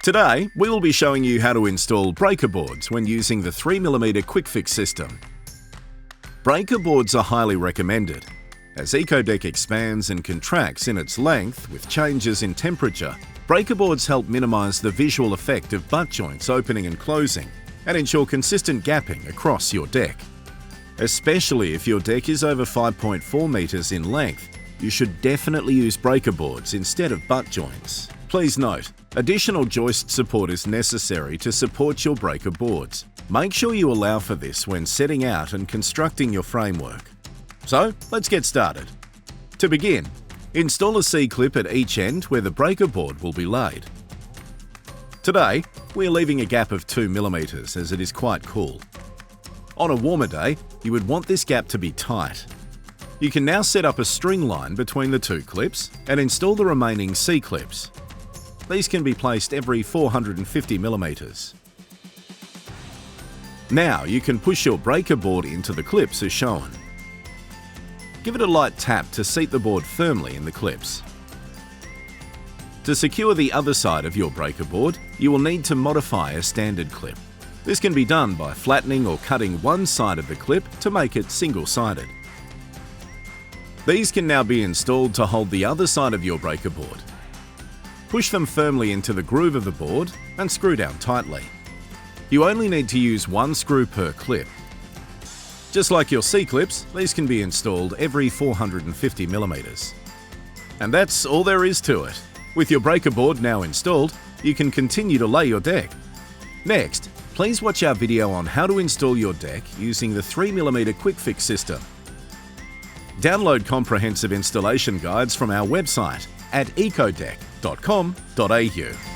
Today, we will be showing you how to install breaker boards when using the 3mm Quickfix system. Breaker boards are highly recommended. As Ekodeck expands and contracts in its length with changes in temperature, breaker boards help minimise the visual effect of butt joints opening and closing and ensure consistent gapping across your deck. Especially if your deck is over 5.4 metres in length, you should definitely use breaker boards instead of butt joints. Please note, additional joist support is necessary to support your breaker boards. Make sure you allow for this when setting out and constructing your framework. So, let's get started. To begin, install a C-clip at each end where the breaker board will be laid. Today, we're leaving a gap of 2mm as it is quite cool. On a warmer day, you would want this gap to be tight. You can now set up a string line between the two clips and install the remaining C-clips. These can be placed every 450mm. Now you can push your breaker board into the clips as shown. Give it a light tap to seat the board firmly in the clips. To secure the other side of your breaker board, you will need to modify a standard clip. This can be done by flattening or cutting one side of the clip to make it single-sided. These can now be installed to hold the other side of your breaker board. Push them firmly into the groove of the board and screw down tightly. You only need to use one screw per clip. Just like your C-clips, these can be installed every 450mm. And that's all there is to it. With your breaker board now installed, you can continue to lay your deck. Next, please watch our video on how to install your deck using the 3mm Quickfix system. Download comprehensive installation guides from our website at ekodeck.com.au.